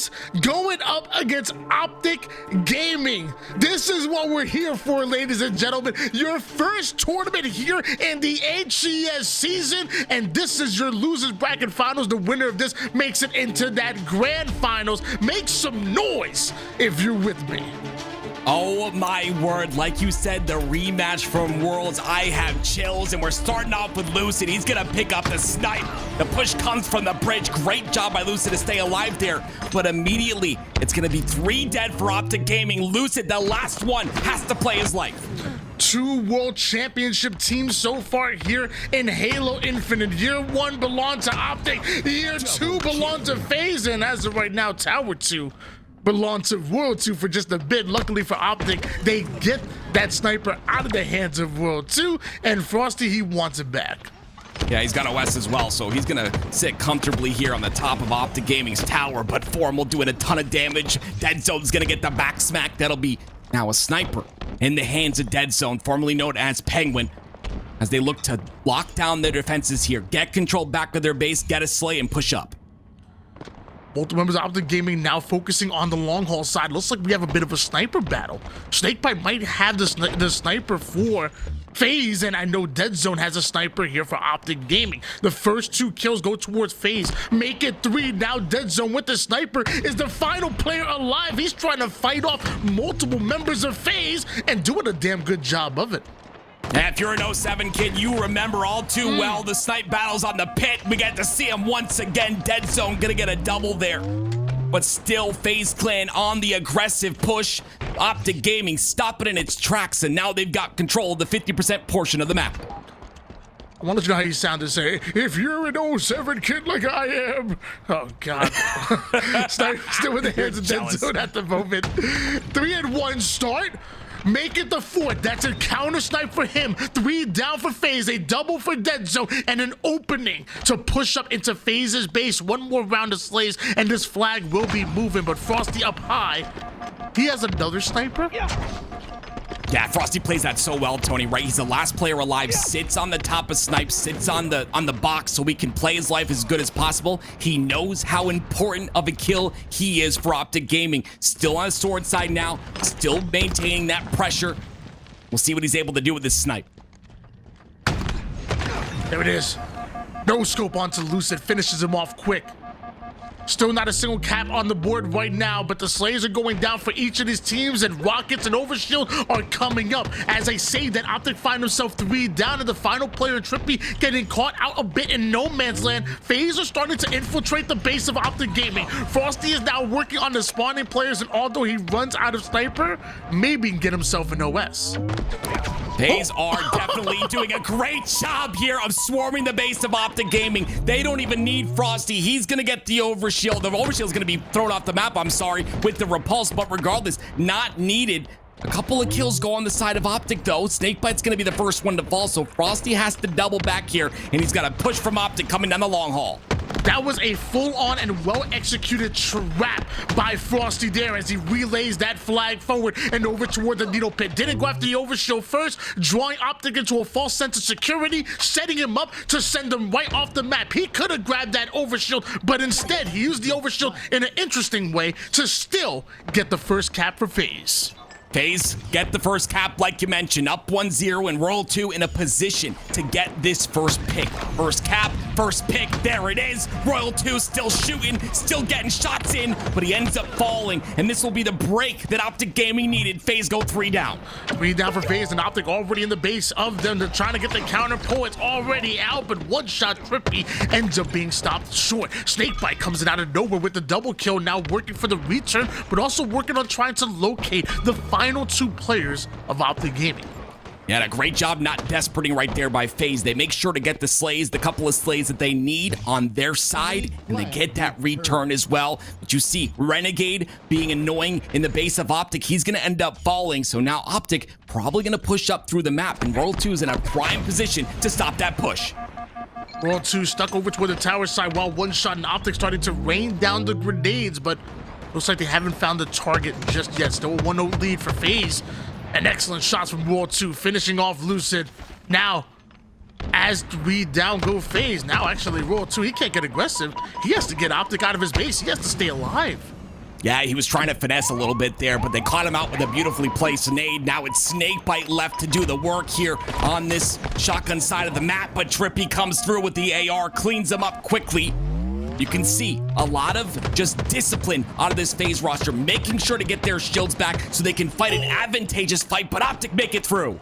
FaZe going up against OpTic Gaming. This is what we're here for, ladies and gentlemen. Your first tournament here in the HCS season, and this is your losers bracket finals. The winner of this makes it into that grand finals. Make some noise if you're with me. Oh my word, like you said, the rematch from Worlds, I have chills, and we're starting off with Lucid. He's gonna pick up the snipe. The push comes from the bridge. Great job by Lucid to stay alive there, but immediately it's gonna be 3 dead for OpTic Gaming. Lucid, the last one, has to play his life. 2 world championship teams so far here in Halo Infinite. Year 1 belonged to OpTic, year 2 belonged to FaZe, and as of right now, Tower 2 belong to World 2 for just a bit. Luckily for OpTic, they get that sniper out of the hands of World 2, and Frosty, he wants it back. Yeah, he's got OS as well, so he's gonna sit comfortably here on the top of OpTic Gaming's tower, but Formal doing a ton of damage. Dead Zone's gonna get the back smack. That'll be now a sniper in the hands of Dead Zone, formerly known as Penguin, as they look to lock down their defenses here, get control back of their base, get a slay, and push up. Both members of OpTic Gaming now focusing on the long haul side. Looks like we have a bit of a sniper battle. Snakebite might have the sniper for FaZe, and I know Dead Zone has a sniper here for OpTic Gaming. The first 2 kills go towards FaZe. Make it 3. Now Dead Zone with the sniper is the final player alive. He's trying to fight off multiple members of FaZe and doing a damn good job of it. And if you're an 07 kid, you remember all too well the snipe battles on the pit. We get to see him once again. Dead Zone gonna get a double there. But still, FaZe Clan on the aggressive push. OpTic Gaming stopping in its tracks, and now they've got control of the 50% portion of the map. I want to know how you sound to say, if you're an 07 kid like I am. Oh, God. Still in the hands of Dead Zone at the moment. 3-1 start. Make it the 4th. That's a counter snipe for him. 3 down for FaZe, a double for Dead Zone, and an opening to push up into FaZe's base. 1 more round of slays, and this flag will be moving, but Frosty up high. He has another sniper? Yeah, Frosty plays that so well, Tony, right? He's the last player alive, sits on the top of snipe, sits on the box so he can play his life as good as possible. He knows how important of a kill he is for OpTic Gaming. Still on his sword side now, still maintaining that pressure. We'll see what he's able to do with this snipe. There it is. No scope onto Lucid, finishes him off quick. Still not a single cap on the board right now, but the slays are going down for each of these teams, and rockets and overshield are coming up. As I say that, OpTic find himself 3 down, and the final player, Trippy, getting caught out a bit in no man's land. FaZe are starting to infiltrate the base of OpTic Gaming. Frosty is now working on the spawning players, and although he runs out of sniper, maybe he can get himself an OS. FaZe are definitely doing a great job here of swarming the base of OpTic Gaming. They don't even need Frosty. He's going to get the overshield. The overshield is going to be thrown off the map, I'm sorry, with the repulse, but regardless, not needed. A couple of kills go on the side of OpTic, though. Snakebite's going to be the first one to fall, so Frosty has to double back here, and he's got a push from OpTic coming down the long haul. That was a full-on and well-executed trap by Frosty there as he relays that flag forward and over toward the needle pit. Didn't go after the overshield first, drawing OpTic into a false sense of security, setting him up to send him right off the map. He could have grabbed that overshield, but instead he used the overshield in an interesting way to still get the first cap for FaZe. FaZe get the first cap, like you mentioned, up 1-0, and Royal 2 in a position to get this first pick. First cap, first pick, there it is. Royal 2 still shooting, still getting shots in, but he ends up falling, and this will be the break that OpTic Gaming needed. FaZe go 3 down. 3 down for FaZe, and OpTic already in the base of them. They're trying to get the counter pull. It's already out, but one shot Trippy ends up being stopped short. Snakebite comes in out of nowhere with the double kill, now working for the return, but also working on trying to locate the final 2 players of OpTic Gaming. Yeah, a great job not desperating right there by FaZe. They make sure to get the slays, the couple of slays that they need on their side, and they get that return as well. But you see, Renegade being annoying in the base of OpTic, he's going to end up falling. So now OpTic probably going to push up through the map, and Royal 2 is in a prime position to stop that push. Royal 2 stuck over toward the tower side while one shot and OpTic starting to rain down the grenades, but looks like they haven't found the target just yet. Still a 1-0 lead for FaZe. And excellent shots from Royal 2, finishing off Lucid. Now, as we down go FaZe, now actually Royal 2, he can't get aggressive. He has to get OpTic out of his base. He has to stay alive. Yeah, he was trying to finesse a little bit there, but they caught him out with a beautifully placed nade. Now it's Snakebite left to do the work here on this shotgun side of the map, but Trippy comes through with the AR, cleans them up quickly. You can see a lot of just discipline out of this FaZe roster, making sure to get their shields back so they can fight an advantageous fight, but OpTic make it through.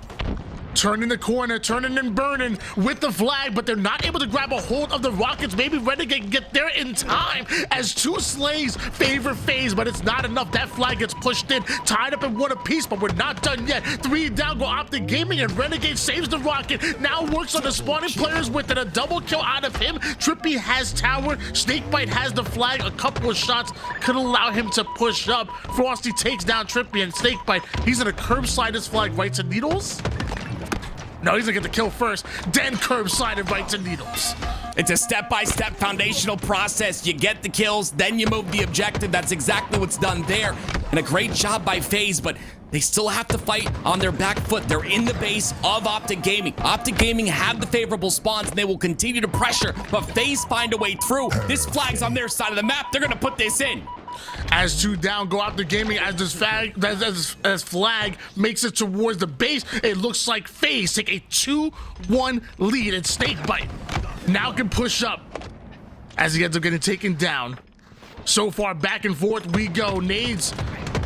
Turning the corner, turning and burning with the flag, but they're not able to grab a hold of the rockets. Maybe Renegade can get there in time as two slays favor FaZe, but it's not enough. That flag gets pushed in, tied up in one apiece, but we're not done yet. 3 down go OpTic Gaming, and Renegade saves the rocket. Now works on the spawning players with it. A double kill out of him. Trippy has tower. Snakebite has the flag. A couple of shots could allow him to push up. Frosty takes down Trippy, and Snakebite, he's gonna curb slide his flag right to Needles. No, he's gonna get the kill first, then curb slide it right to Needles. It's a step-by-step foundational process. You get the kills, then you move the objective. That's exactly what's done there. And a great job by FaZe, but they still have to fight on their back foot. They're in the base of OpTic Gaming. OpTic Gaming have the favorable spawns, and they will continue to pressure, but FaZe find a way through. This flag's on their side of the map. They're gonna put this in. As 2 down go OpTic Gaming, as this flag makes it towards the base, it looks like FaZe take a 2-1 lead, and Snakebite now can push up as he ends up getting taken down. So far, back and forth we go. Nades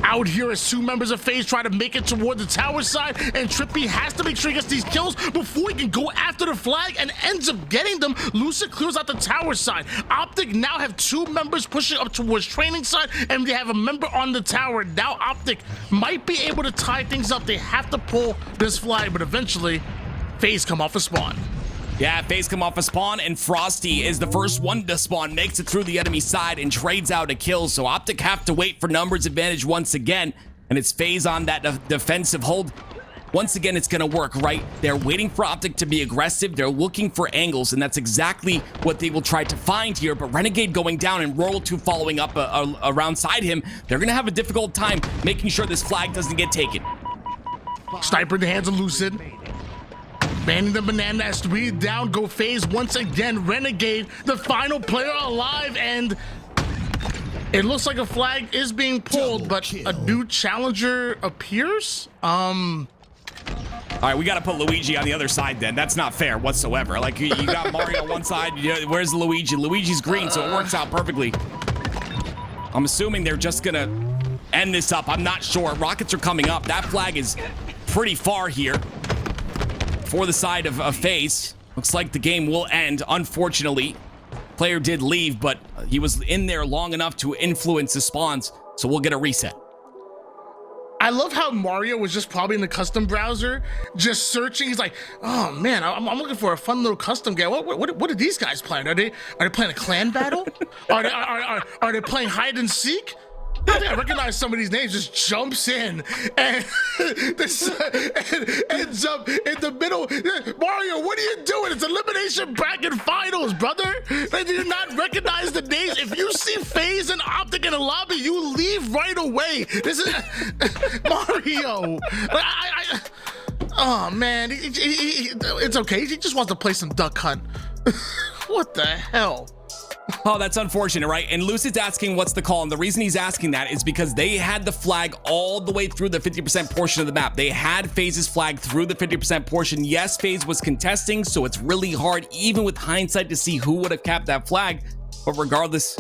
out here as 2 members of FaZe try to make it toward the tower side, and Trippy has to make sure he gets these kills before he can go after the flag, and ends up getting them. Lucid clears out the tower side. OpTic now have 2 members pushing up towards training side, and they have a member on the tower. Now OpTic might be able to tie things up. They have to pull this flag, but eventually FaZe come off a spawn. Yeah, FaZe come off a spawn, and Frosty is the first one to spawn, makes it through the enemy side, and trades out a kill. So OpTic have to wait for numbers advantage once again, and it's FaZe on that defensive hold. Once again, it's going to work, right? They're waiting for OpTic to be aggressive. They're looking for angles, and that's exactly what they will try to find here. But Renegade going down and Royal 2 following up around side him, they're going to have a difficult time making sure this flag doesn't get taken. Sniper in the hands of Lucid. Banning the banana as 3 down go FaZe once again. Renegade, the final player alive, and it looks like a flag is being pulled, but a new challenger appears. All right, we got to put Luigi on the other side then. That's not fair whatsoever. Like, you got Mario on one side. Where's Luigi? Luigi's green, so it works out perfectly. I'm assuming they're just going to end this up. I'm not sure. Rockets are coming up. That flag is pretty far here for the side of FaZe. Looks like the game will end, unfortunately. Player did leave, but he was in there long enough to influence the spawns, so we'll get a reset. I love how Mario was just probably in the custom browser, just searching. He's like, oh man, I'm looking for a fun little custom game. What are these guys playing? Are they playing a clan battle? Are they playing hide and seek? I think I recognize some of these names. Just jumps in and ends up in the middle. Mario, what are you doing? It's elimination bracket finals, brother. They do not recognize the names. If you see FaZe and OpTic in a lobby, you leave right away. This is Mario. Oh man, it's okay. He just wants to play some Duck Hunt. What the hell? Oh, that's unfortunate, right? And Lucid's asking what's the call, and the reason he's asking that is because they had the flag all the way through the 50% portion of the map. They had FaZe's flag through the 50% portion. Yes, FaZe was contesting, so it's really hard, even with hindsight, to see who would have capped that flag. But regardless,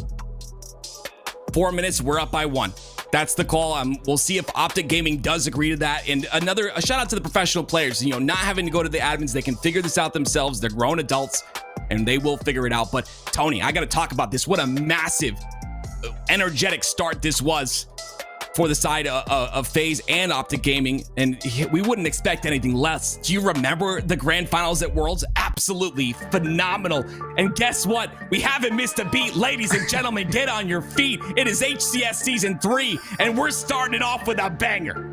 4 minutes, we're up by 1. That's the call. We'll see if OpTic Gaming does agree to that. And a shout out to the professional players, you know, not having to go to the admins. They can figure this out themselves. They're grown adults, and they will figure it out. But Tony, I got to talk about this. What a massive, energetic start this was for the side of FaZe and OpTic Gaming, and we wouldn't expect anything less. Do you remember the grand finals at Worlds? Absolutely phenomenal. And guess what? We haven't missed a beat. Ladies and gentlemen, get on your feet. It is HCS Season 3, and we're starting it off with a banger.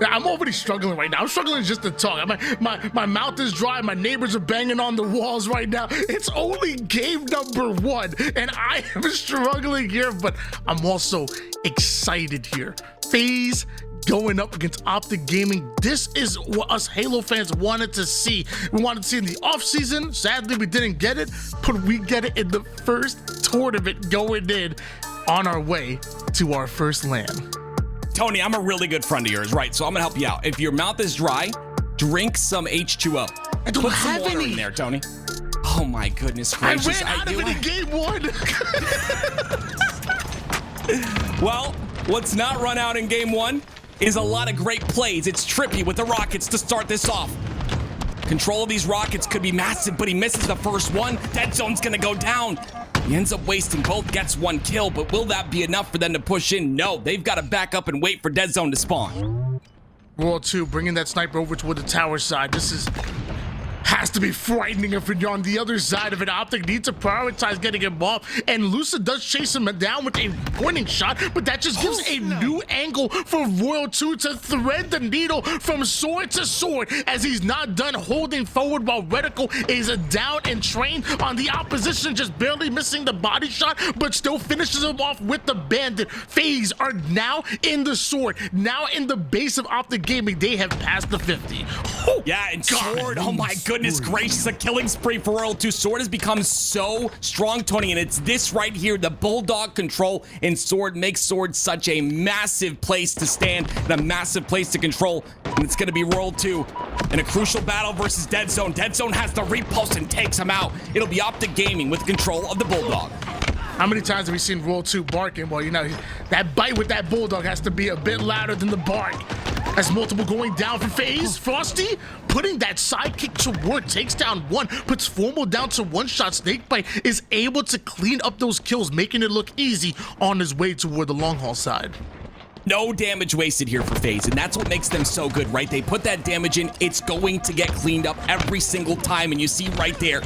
I'm already struggling right now. I'm struggling just to talk. My mouth is dry. My neighbors are banging on the walls right now. It's only game number 1, and I am struggling here, but I'm also excited here. FaZe going up against OpTic Gaming. This is what us Halo fans wanted to see. We wanted to see in the offseason. Sadly, we didn't get it, but we get it in the first tournament going in. on our way to our first land. Tony, I'm a really good friend of yours, right? So I'm gonna help you out. If your mouth is dry, drink some H2O. I don't Put have some water any in there, Tony. Oh my goodness I gracious. ran out of it in game 1. Well, what's not run out in game 1 is a lot of great plays. It's Trippy with the Rockets to start this off. Control of these Rockets could be massive, but he misses the first one. Dead Zone's gonna go down. He ends up wasting both, gets 1 kill, but will that be enough for them to push in? No, they've got to back up and wait for Dead Zone to spawn. World 2, bringing that sniper over toward the tower side. This has to be frightening if you're on the other side of it. OpTic needs to prioritize getting him off, and Lucid does chase him down with a warning shot, but that just gives a new angle for Royal 2 to thread the needle from sword to sword as he's not done holding forward while Reticle is down and trained on the opposition, just barely missing the body shot, but still finishes him off with the bandit. FaZe are now in the sword, now in the base of OpTic Gaming. They have passed the 50. Oh, yeah, and God, sword, oh my goodness gracious, a killing spree for Royal 2. Sword has become so strong, Tony, and it's this right here, the bulldog control in sword makes sword such a massive place to stand and a massive place to control, and it's going to be Royal 2 in a crucial battle versus Dead Zone. Dead Zone has the repulse and takes him out. It'll be OpTic Gaming with control of the bulldog. How many times have we seen Royal 2 barking? Well, you know, that bite with that bulldog has to be a bit louder than the bark. As multiple going down for FaZe. Frosty putting that sidekick to work, takes down 1, puts Formal down to 1 shot. Snakebite is able to clean up those kills, making it look easy on his way toward the long haul side. No damage wasted here for FaZe, and that's what makes them so good, right? They put that damage in, it's going to get cleaned up every single time, and you see right there,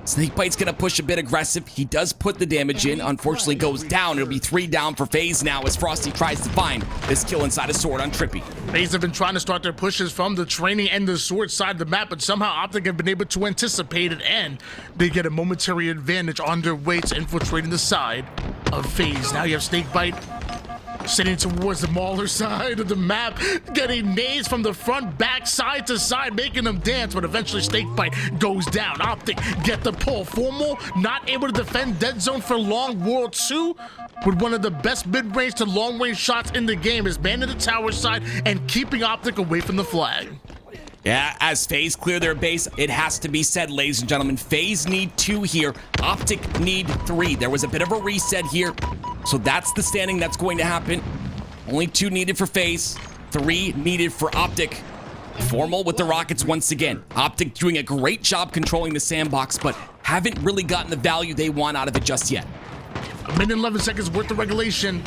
Snakebite's gonna push a bit aggressive. He does put the damage in, unfortunately goes down. It'll be 3 down for FaZe now as Frosty tries to find this kill inside a sword on Trippy. FaZe have been trying to start their pushes from the training and the sword side of the map, but somehow OpTic have been able to anticipate it, and they get a momentary advantage on their way to infiltrating the side of FaZe. Now you have Snakebite sitting towards the Mauler side of the map, getting nades from the front, back, side to side, making them dance, but eventually Snakebite goes down. OpTic get the pull. Formal not able to defend Dead Zone for long. World 2 with one of the best mid-range to long-range shots in the game is manning the tower side and keeping OpTic away from the flag. Yeah, as FaZe clear their base, it has to be said, ladies and gentlemen, FaZe need 2 here, OpTic need 3. There was a bit of a reset here, so that's the standing that's going to happen. Only 2 needed for FaZe, 3 needed for OpTic. Formal with the Rockets once again. OpTic doing a great job controlling the sandbox, but haven't really gotten the value they want out of it just yet. A minute and 11 seconds worth of regulation.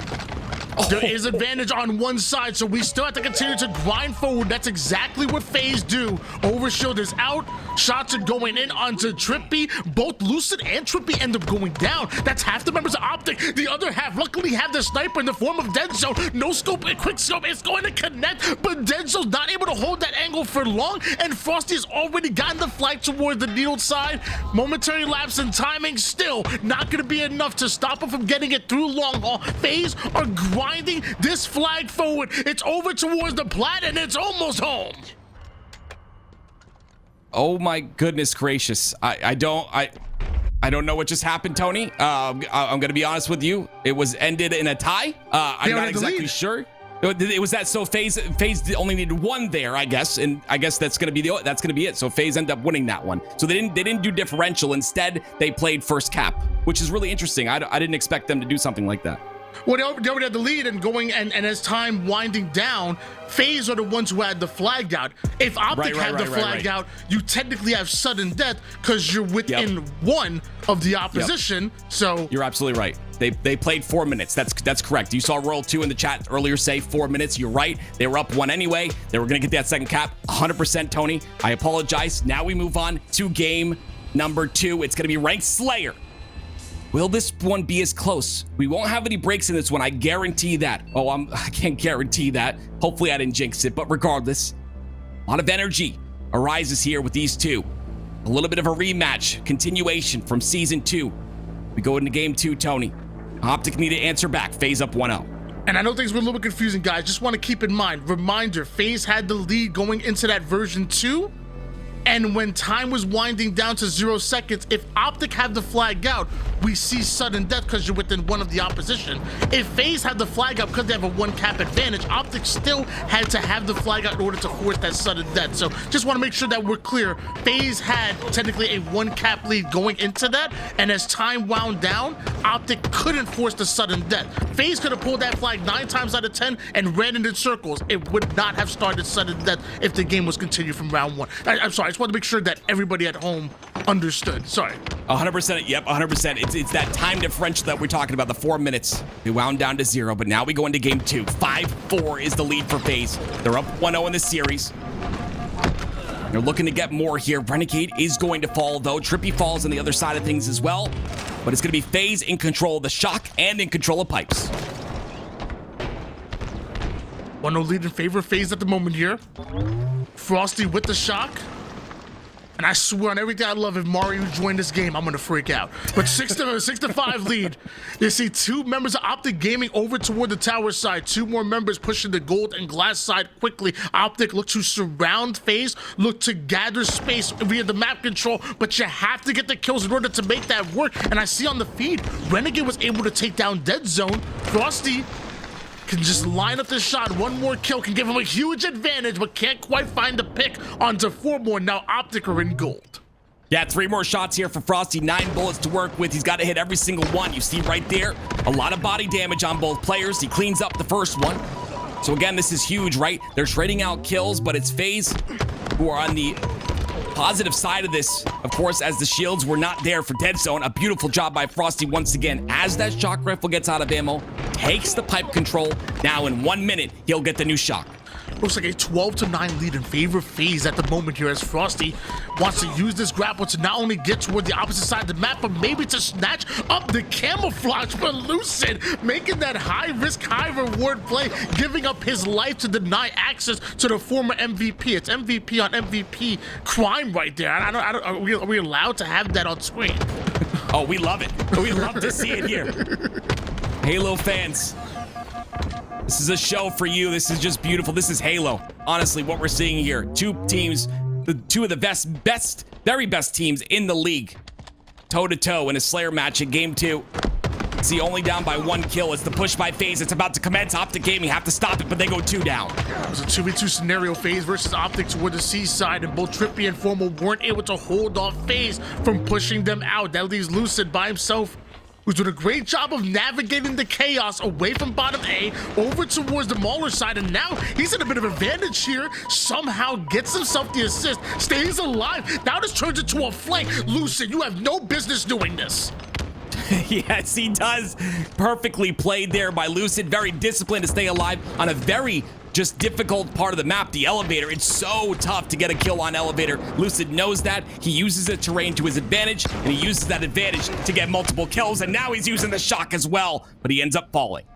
There is advantage on one side, so we still have to continue to grind forward. That's exactly what FaZe do. Overshield is out. Shots are going in onto Trippy. Both Lucid and Trippy end up going down. That's half the members of OpTic. The other half luckily have the sniper in the form of Dead Zone. No scope and quick scope. It's going to connect, but Dead Zone's not able to hold that angle for long, and Frosty has already gotten the flag toward the needle side. Momentary lapse in timing, still not going to be enough to stop him from getting it through long haul. FaZe are grinding this flag forward. It's over towards the plat, and it's almost home. Oh my goodness gracious. I don't know what just happened, Tony. I'm gonna be honest with you. It was ended in a tie. I'm not exactly sure. It was that, so FaZe only needed 1 there, I guess, and I guess that's gonna be it. So FaZe ended up winning that one. So they didn't do differential. Instead, they played first cap, which is really interesting. I didn't expect them to do something like that. Well, they already had the lead and going, and as time winding down, FaZe are the ones who had the flag out. If OpTic had the flag out, you technically have sudden death because you're within 1 of the opposition. So you're absolutely right. They played 4 minutes. That's correct. You saw Royal 2 in the chat earlier say 4 minutes. You're right. They were up 1 anyway. They were gonna get that second cap. 100%, Tony. I apologize. Now we move on to game number 2. It's gonna be Ranked Slayer. Will this one be as close? We won't have any breaks in this one, I guarantee that. Oh, I can't guarantee that. Hopefully I didn't jinx it, but regardless, a lot of energy arises here with these two. A little bit of a rematch, continuation from Season 2. We go into Game 2, Tony. OpTic need to answer back, FaZe up 1-0. And I know things were a little bit confusing, guys. Just want to keep in mind, reminder, FaZe had the lead going into that version 2. And when time was winding down to 0 seconds, if OpTic had the flag out, we see sudden death because you're within 1 of the opposition. If FaZe had the flag out because they have a 1 cap advantage, OpTic still had to have the flag out in order to force that sudden death. So just want to make sure that we're clear. FaZe had technically a 1 cap lead going into that, and as time wound down, OpTic couldn't force the sudden death. FaZe could have pulled that flag 9 times out of 10 and ran it in circles. It would not have started sudden death if the game was continued from round 1. I'm sorry, I just want to make sure that everybody at home understood. Sorry. 100%. Yep, 100%. It's that time differential that we're talking about, the 4 minutes. We wound down to 0, but now we go into game 2. 5-4 is the lead for FaZe. They're up 1-0 in the series. They're looking to get more here. Renegade is going to fall, though. Trippy falls on the other side of things as well. But it's going to be FaZe in control of the shock and in control of pipes. 1-0 lead in favor of FaZe at the moment here. Frosty with the shock. And I swear on everything I love, if Mario joined this game, I'm gonna freak out. But 6-5 lead. You see 2 members of OpTic Gaming over toward the tower side. 2 more members pushing the gold and glass side quickly. OpTic look to surround FaZe, look to gather space via the map control, but you have to get the kills in order to make that work. And I see on the feed, Renegade was able to take down Dead Zone. Frosty can just line up the shot. 1 more kill can give him a huge advantage, but can't quite find the pick onto 4 more. Now OpTic are in gold. Yeah, 3 more shots here for Frosty. 9 bullets to work with. He's got to hit every single one. You see right there, a lot of body damage on both players. He cleans up the first one. So again, this is huge, right? They're trading out kills, but it's FaZe who are on the positive side of this, of course, as the shields were not there for Dead Zone. A beautiful job by Frosty once again. As that shock rifle gets out of ammo, takes the pipe control. Now in 1 minute, he'll get the new shock. Looks like a 12-9 lead in favor of FaZe at the moment here, as Frosty wants to use this grapple to not only get toward the opposite side of the map, but maybe to snatch up the camouflage for Lucid, making that high-risk, high-reward play, giving up his life to deny access to the former MVP. It's MVP on MVP crime right there. Are we allowed to have that on screen? Oh, we love it. We love to see it here. Halo fans, this is a show for you. This is just beautiful. This is Halo. Honestly, what we're seeing here. 2 teams, the 2 of the very best teams in the league, toe-to-toe in a Slayer match in game 2. See, only down by 1 kill. It's the push by FaZe. It's about to commence. OpTic Gaming have to stop it, but they go 2 down. It was a 2v2 scenario, FaZe versus OpTic toward the C side, and both Trippy and Formal weren't able to hold off FaZe from pushing them out. That leaves Lucid by himself, who's doing a great job of navigating the chaos away from bottom A over towards the Mauler side, and now he's in a bit of advantage here. Somehow gets himself the assist, stays alive. Now this turns into a flank. Lucid, you have no business doing this. Yes, he does. Perfectly played there by Lucid. Very disciplined to stay alive on a very just difficult part of the map, the elevator. It's so tough to get a kill on elevator. Lucid knows that. He uses the terrain to his advantage, and he uses that advantage to get multiple kills, and now he's using the shock as well, but he ends up falling.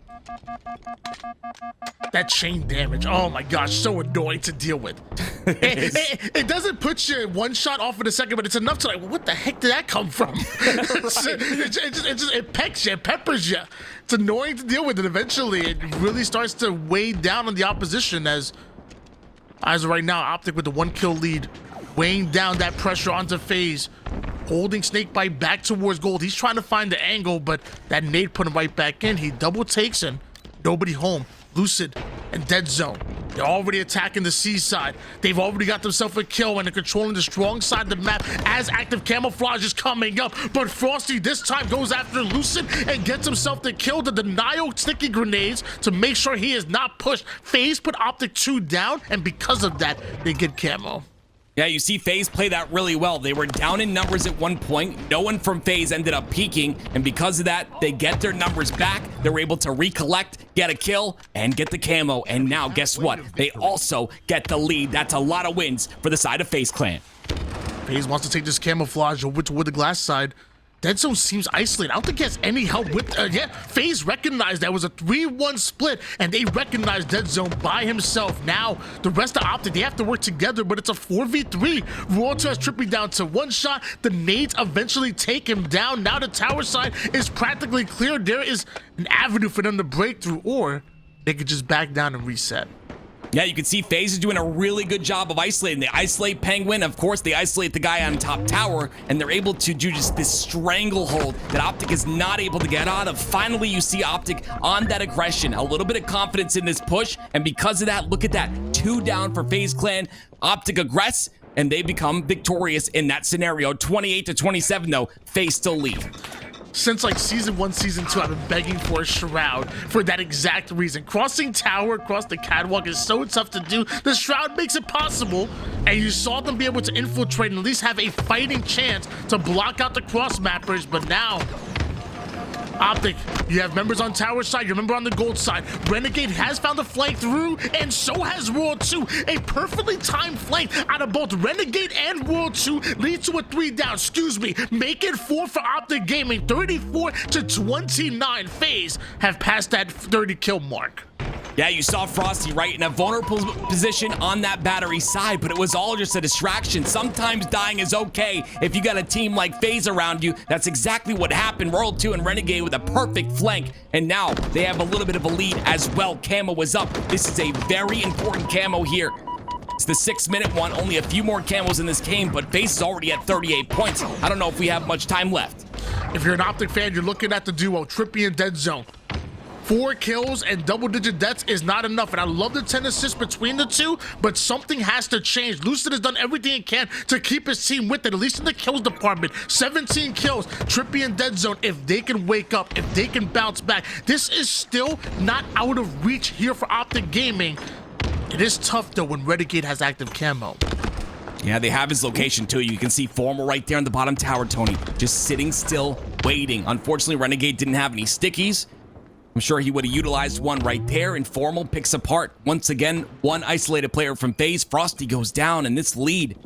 That chain damage, oh my gosh, so annoying to deal with. It doesn't put you 1 shot off in a second, but it's enough to like, where the heck did that come from? It pecks you, it peppers you. It's annoying to deal with, and eventually it really starts to weigh down on the opposition as of right now, OpTic with the 1 kill lead, weighing down that pressure onto FaZe, holding Snakebite back towards gold. He's trying to find the angle, but that nade put him right back in. He double takes and nobody home. Lucid and Dead Zone, they're already attacking the C side. They've already got themselves a kill and they're controlling the strong side of the map as active camouflage is coming up. But Frosty this time goes after Lucid and gets himself the kill. The denial sticky grenades to make sure he is not pushed. FaZe put OpTic 2 down, and because of that, they get camo. Yeah, you see FaZe play that really well. They were down in numbers at one point. No one from FaZe ended up peaking, and because of that, they get their numbers back. They're able to recollect, get a kill, and get the camo. And now, guess what? They also get the lead. That's a lot of wins for the side of FaZe Clan. FaZe wants to take this camouflage over toward the glass side. Dead Zone seems isolated. I don't think he has any help with... FaZe recognized that was a 3-1 split, and they recognized Dead Zone by himself. Now, the rest of OpTic, they have to work together, but it's a 4v3. Royalty has Trippy down to 1 shot. The nades eventually take him down. Now the tower side is practically clear. There is an avenue for them to break through, or they could just back down and reset. Yeah, you can see FaZe is doing a really good job of isolating. They isolate Penguin, of course, they isolate the guy on top tower, and they're able to do just this stranglehold that OpTic is not able to get out of. Finally, you see OpTic on that aggression, a little bit of confidence in this push, and because of that, look at that, 2 down for FaZe Clan. OpTic aggress, and they become victorious in that scenario. 28-27, though, FaZe still lead. Since like season 1, season 2, I've been begging for a Shroud for that exact reason. Crossing tower across the catwalk is so tough to do. The Shroud makes it possible, and you saw them be able to infiltrate and at least have a fighting chance to block out the cross mappers, but now OpTic, you have members on tower side, you remember on the gold side. Renegade has found a flank through, and so has World 2. A perfectly timed flank out of both Renegade and World 2 leads to a 3 down. Excuse me, make it 4 for OpTic Gaming. 34-29. FaZe have passed that 30 kill mark. Yeah, you saw Frosty right in a vulnerable position on that battery side, but it was all just a distraction. Sometimes dying is okay if you got a team like FaZe around you. That's exactly what happened. World 2 and Renegade with a perfect flank, and now they have a little bit of a lead as well. Camo was up. This is a very important camo here. It's the 6-minute one, only a few more camos in this game, but FaZe is already at 38 points. I don't know if we have much time left. If you're an OpTic fan, you're looking at the duo, Trippy and Dead Zone. 4 kills and double-digit deaths is not enough, and I love the 10 assists between the two, but something has to change. Lucid has done everything he can to keep his team with it, at least in the kills department. 17 kills, Trippy and Dead Zone, if they can wake up, if they can bounce back. This is still not out of reach here for OpTic Gaming. It is tough, though, when Renegade has active camo. Yeah, they have his location, too. You can see Formal right there in the bottom tower, Tony, just sitting still, waiting. Unfortunately, Renegade didn't have any stickies. I'm sure he would have utilized one right there. Informal picks apart once again one isolated player from FaZe. Frosty goes down, and this lead,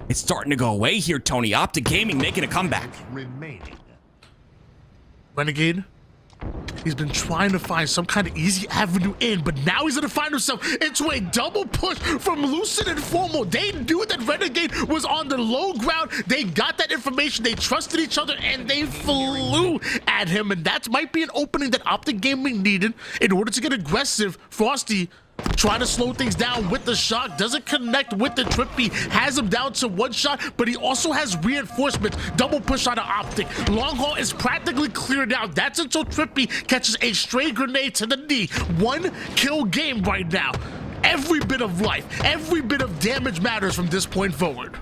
it's starting to go away here, Tony. OpTic Gaming making a comeback. Renegade, he's been trying to find some kind of easy avenue in, but now he's gonna find himself into a double push from Lucid and Formal. They knew that Renegade was on the low ground. They got that information, they trusted each other, and they flew at him, and that might be an opening that OpTic Gaming needed in order to get aggressive. Frosty trying to slow things down with the shock, doesn't connect with the Trippy, has him down to 1 shot, but he also has reinforcements. Double push out of OpTic. Long haul is practically cleared out. That's until Trippy catches a stray grenade to the knee. 1 kill game right now. Every bit of life, every bit of damage matters from this point forward.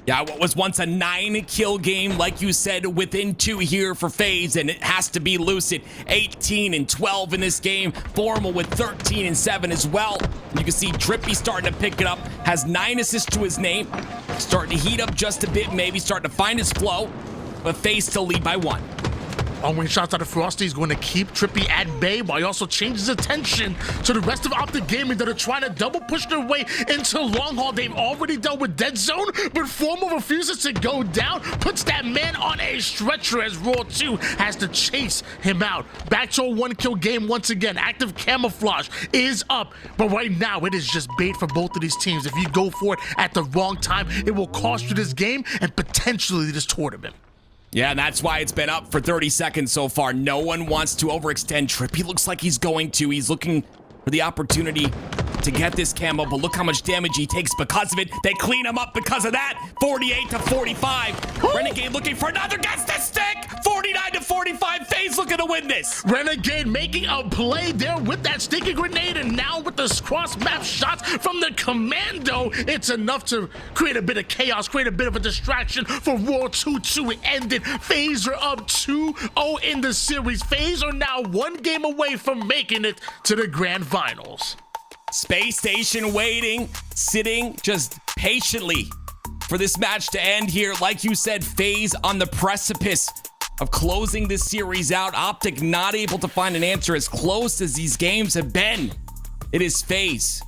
Yeah, what was once a 9-kill game, like you said, within 2 here for FaZe, and it has to be Lucid. 18-12 in this game. Formal with 13-7 as well. You can see Trippy starting to pick it up, has 9 assists to his name. Starting to heat up just a bit, maybe starting to find his flow, but FaZe still lead by 1. Long-range shots out of Frosty is going to keep Trippy at bay, while he also changes attention to the rest of OpTic Gaming that are trying to double push their way into long haul. They've already dealt with Dead Zone, but Formal refuses to go down, puts that man on a stretcher as World 2 has to chase him out. Back to a 1-kill game once again. Active camouflage is up, but right now it is just bait for both of these teams. If you go for it at the wrong time, it will cost you this game and potentially this tournament. Yeah, and that's why it's been up for 30 seconds so far. No one wants to overextend. Trippy looks like he's going to. He's looking for the opportunity to get this camo, but look how much damage he takes because of it. They clean him up because of that. 48-45. Renegade looking for another, gets the stick. 49-45. FaZe looking to win this. Renegade making a play there with that sticky grenade, and now with the cross-map shots from the Commando, it's enough to create a bit of chaos, create a bit of a distraction for World 2 to end it. FaZe are up 2-0 in the series. FaZe are now 1 game away from making it to the grand finals. Space Station waiting, sitting just patiently for this match to end here. Like you said, FaZe on the precipice of closing this series out. OpTic not able to find an answer as close as these games have been. It is FaZe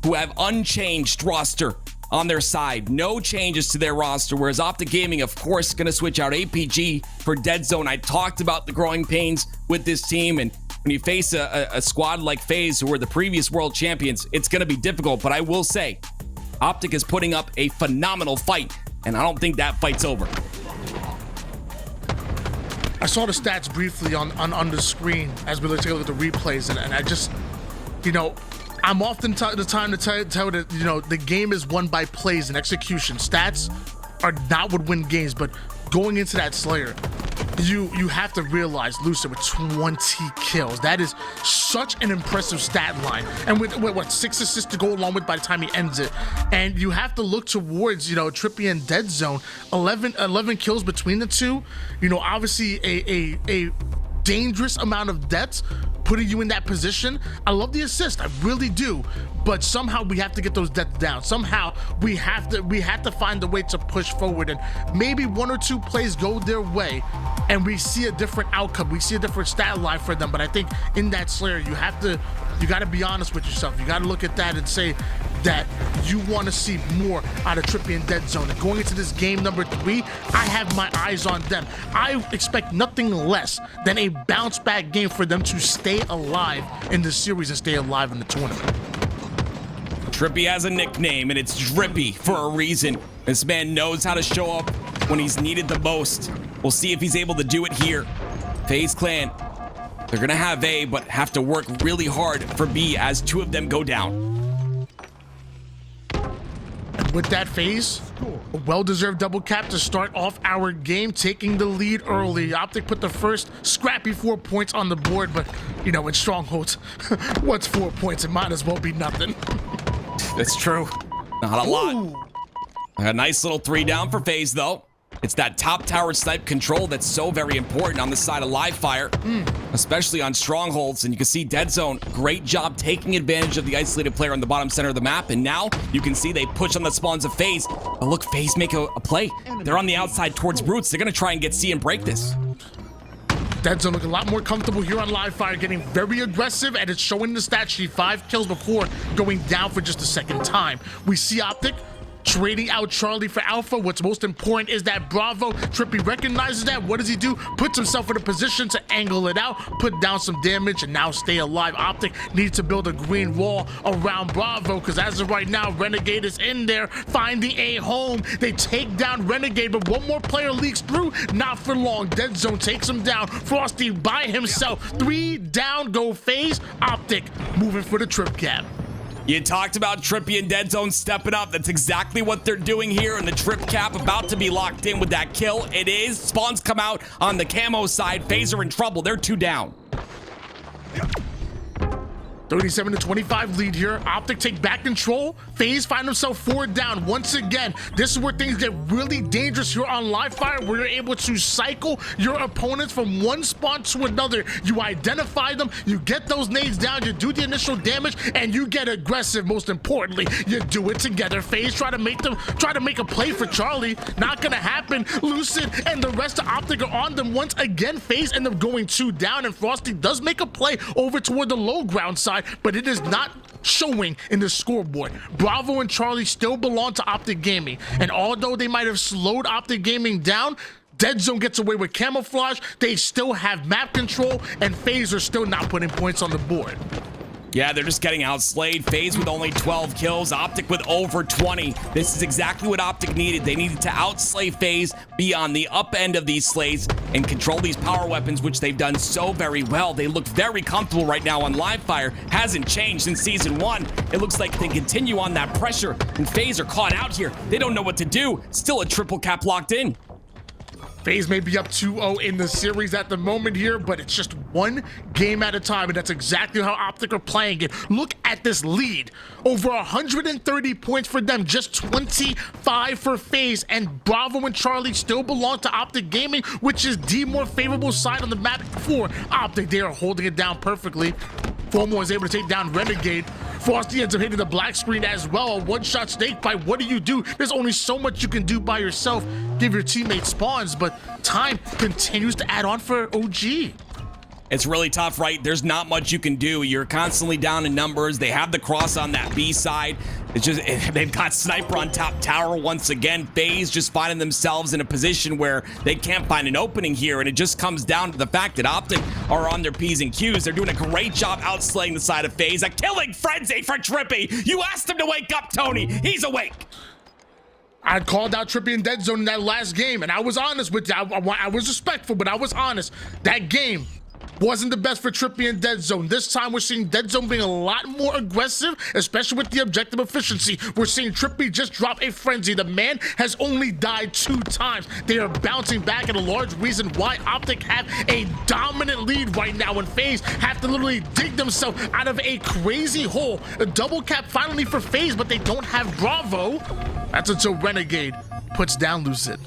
who have unchanged roster on their side. No changes to their roster, whereas OpTic Gaming, of course, going to switch out APG for Dead Zone. I talked about the growing pains with this team, and when you face a squad like FaZe, who were the previous world champions, it's going to be difficult. But I will say, OpTic is putting up a phenomenal fight, and I don't think that fight's over. I saw the stats briefly on the screen as we were taking a look at the replays, and I just, you know, I'm often the time to tell that, you know, the game is won by plays and execution. Stats are not what win games, but going into that Slayer, you have to realize Lucid with 20 kills. That is such an impressive stat line. And with what, 6 assists to go along with by the time he ends it. And you have to look towards, you know, Trippy and Dead Zone. 11 kills between the two. You know, obviously a dangerous amount of deaths, putting you in that position. I love the assist, I really do, but somehow we have to get those deaths down. Somehow we have to find a way to push forward, and maybe 1 or 2 plays go their way and we see a different outcome, we see a different stat line for them. But I think in that Slayer, you got to be honest with yourself. You got to look at that and say that you want to see more out of Trippy and Dead Zone. And going into this game number 3, I have my eyes on them. I expect nothing less than a bounce back game for them to stay alive in the series and stay alive in the tournament. Trippy has a nickname, and it's Drippy for a reason. This man knows how to show up when he's needed the most. We'll see if he's able to do it here. FaZe Clan, they're gonna have A, but have to work really hard for B as 2 of them go down. And with that, FaZe, a well-deserved double cap to start off our game, taking the lead early. OpTic put the first scrappy 4 points on the board, but, you know, in Strongholds, what's 4 points? It might as well be nothing. That's true. Not a lot. A nice little 3 down for FaZe, though. It's that top tower snipe control that's so very important on the side of live fire, especially on Strongholds. And you can see Dead Zone, great job taking advantage of the isolated player on the bottom center of the map. And now you can see they push on the spawns of FaZe. But look, FaZe make a play. They're on the outside towards Brutes. They're going to try and get C and break this. Dead Zone looking a lot more comfortable here on live fire, getting very aggressive, and it's showing the stat sheet. 5 kills before going down for just a second time. We see OpTic trading out Charlie for Alpha. What's most important is that Bravo. Trippy recognizes that. What does he do? Puts himself in a position to angle it out, put down some damage, and now stay alive. OpTic needs to build a green wall around Bravo, because as of right now, Renegade is in there finding a home. They take down Renegade, but one more player leaks through. Not for long. Dead Zone takes him down. Frosty by himself. 3 down go FaZe. OpTic moving for the trip cap. You talked about Trippy and Dead Zone stepping up. That's exactly what they're doing here, and the trip cap about to be locked in with that kill. It is. Spawns come out on the camo side. FaZe are in trouble. They're 2 down. 37-25 lead here. OpTic take back control. FaZe find himself 4 down once again. This is where things get really dangerous here on live fire, where you're able to cycle your opponents from one spot to another. You identify them, you get those nades down, you do the initial damage, and you get aggressive. Most importantly, you do it together. FaZe try to make a play for Charlie. Not gonna happen. Lucid and the rest of OpTic are on them once again. FaZe end up going 2 down, and Frosty does make a play over toward the low ground side, but it is not showing in the scoreboard. Bravo and Charlie still belong to OpTic Gaming, and although they might have slowed OpTic Gaming down, Dead Zone gets away with camouflage. They still have map control, and FaZe are still not putting points on the board. Yeah, they're just getting outslayed. FaZe with only 12 kills, OpTic with over 20. This is exactly what OpTic needed. They needed to outslay FaZe, be on the up end of these slays, and control these power weapons, which they've done so very well. They look very comfortable right now on live fire. Hasn't changed since season 1. It looks like they continue on that pressure, and FaZe are caught out here. They don't know what to do. Still a triple cap locked in. FaZe may be up 2-0 in the series at the moment here, but it's just one game at a time, and that's exactly how OpTic are playing it. Look at this lead. Over 130 points for them, just 25 for FaZe, and Bravo and Charlie still belong to OpTic Gaming, which is the more favorable side on the map for OpTic. They are holding it down perfectly. Fomo is able to take down Renegade. Frosty ends up hitting the black screen as well. A one-shot snake bite. What do? There's only so much you can do by yourself. Give your teammates spawns, but time continues to add on for OG. It's really tough, right? There's not much you can do. You're constantly down in numbers. They have the cross on that B side. It's just, they've got Sniper on top tower once again. FaZe just finding themselves in a position where they can't find an opening here, and it just comes down to the fact that OpTic are on their P's and Q's. They're doing a great job outslaying the side of FaZe. A killing frenzy for Trippy. You asked him to wake up, Tony. He's awake. I called out Trippy and Dead Zone in that last game, and I was honest with you. I was respectful, but I was honest. That game, Wasn't the best for Trippy and Dead Zone. This time we're seeing Dead Zone being a lot more aggressive, especially with the objective efficiency. We're seeing Trippy just drop a frenzy. The man has only died 2 times. They are bouncing back, and a large reason why OpTic have a dominant lead right now, and FaZe have to literally dig themselves out of a crazy hole. A double cap finally for FaZe, but they don't have Bravo. That's until Renegade puts down Lucid.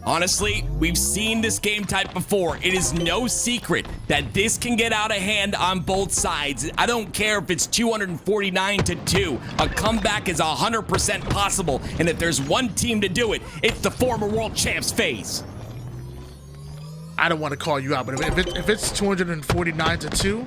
Honestly, we've seen this game type before. It is no secret that this can get out of hand on both sides. I don't care if it's 249-2. A comeback is 100% possible, and if there's one team to do it, it's the former world champs FaZe. I don't want to call you out, but if it's 249-2,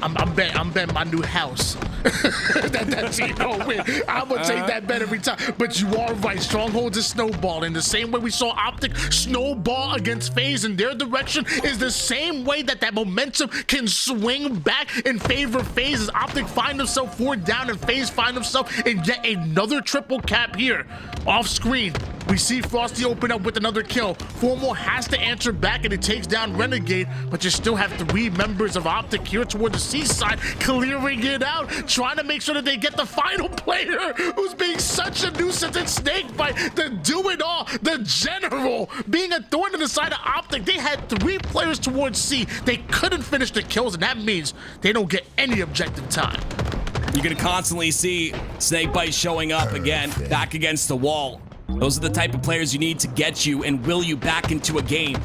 I'm betting my new house. that team don't win. I'm gonna take that bet every time. But you are right. Strongholds is snowballing. The same way we saw OpTic snowball against FaZe in their direction is the same way that momentum can swing back in favor of FaZe as OpTic find himself 4 down and FaZe find himself in yet another triple cap here. Off screen, we see Frosty open up with another kill. Formal has to answer back and it takes down Renegade, but you still have 3 members of OpTic here toward the seaside clearing it out, trying to make sure that they get the final player who's being such a nuisance and Snakebite, the do-it-all, the general, being a thorn in the side of OpTic. They had 3 players towards C. They couldn't finish the kills, and that means they don't get any objective time. You're gonna constantly see Snakebite showing up again, back against the wall. Those are the type of players you need to get you and will you back into a game.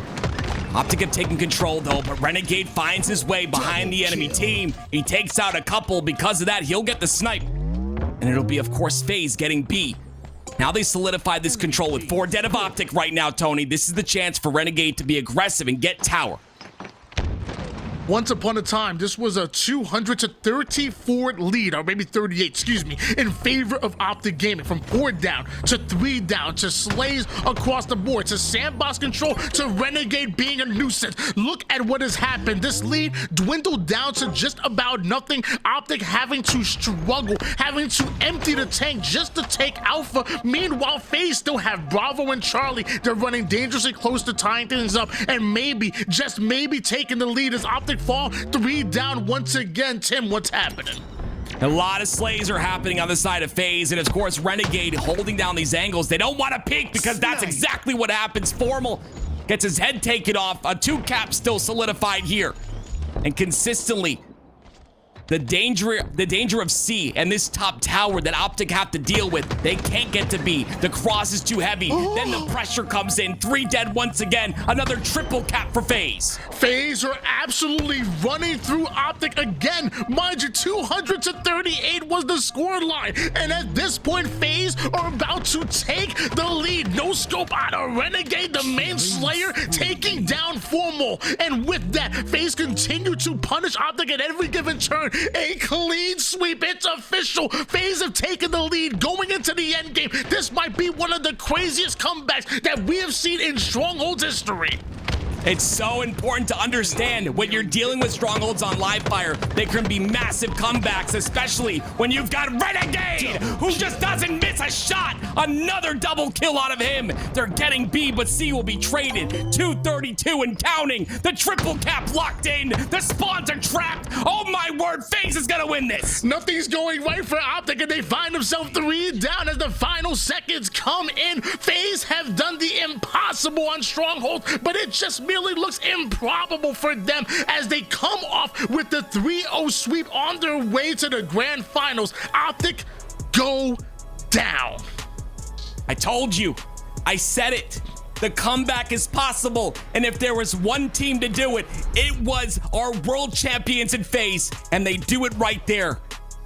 OpTic have taken control though, but Renegade finds his way behind the enemy team. He takes out a couple. Because of that, he'll get the snipe. And it'll be, of course, FaZe getting B. Now they solidified this control with 4 dead of OpTic right now, Tony. This is the chance for Renegade to be aggressive and get tower. Once upon a time, this was a 234 lead, or maybe 38, excuse me, in favor of OpTic Gaming. From 4 down to 3 down to slays across the board to sandbox control to Renegade being a nuisance. Look at what has happened. This lead dwindled down to just about nothing. OpTic having to struggle, having to empty the tank just to take Alpha. Meanwhile, FaZe still have Bravo and Charlie. They're running dangerously close to tying things up and maybe, just maybe taking the lead as OpTic fall 3 down once again. Tim, what's happening? A lot of slays are happening on the side of FaZe, and of course Renegade holding down these angles. They don't want to peek because that's exactly what happens. Formal gets his head taken off. A 2 cap still solidified here, and consistently the danger of C and this top tower that OpTic have to deal with. They can't get to B. The cross is too heavy. Then the pressure comes in. 3 dead once again. Another triple cap for FaZe. FaZe are absolutely running through OpTic again. Mind you, 200-38 was the score line. And at this point, FaZe are about to take the lead. No scope out of Renegade, the main slayer, taking down Formal. And with that, FaZe continue to punish OpTic at every given turn. A clean sweep. It's official. FaZe have taken the lead going into the end game. This might be one of the craziest comebacks that we have seen in Strongholds history. It's so important to understand when you're dealing with Strongholds on live fire, they can be massive comebacks, especially when you've got Renegade, who just doesn't miss a shot. Another double kill out of him. They're getting B, but C will be traded. 232 and counting. The triple cap locked in. The spawns are trapped. Oh my word, FaZe is gonna win this. Nothing's going right for OpTic, and they find themselves 3 down as the final seconds come in. FaZe have done the impossible on Strongholds, but it just merely looks improbable for them as they come off with the 3-0 sweep on their way to the grand finals. OpTic go down. I told you. I said it. The comeback is possible, and if there was one team to do it, it was our world champions in FaZe, and they do it right there.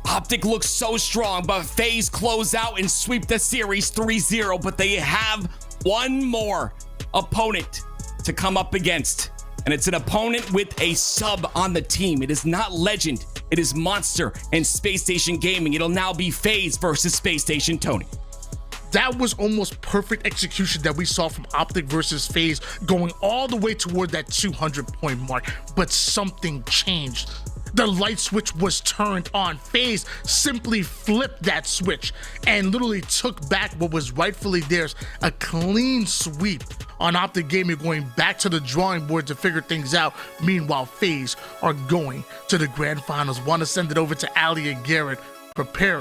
OpTic looks so strong, but FaZe close out and sweep the series 3-0, but they have one more opponent to come up against, and it's an opponent with a sub on the team. It is not Legend, it is Monster and Space Station Gaming. It'll now be FaZe versus Space Station. Tony, that was almost perfect execution that we saw from OpTic versus FaZe, going all the way toward that 200-point mark, but something changed. The light switch was turned on. FaZe simply flipped that switch and literally took back what was rightfully theirs, a clean sweep on OpTic Gaming going back to the drawing board to figure things out. Meanwhile, FaZe are going to the grand finals. Want to send it over to Ali and Garrett. Prepare us.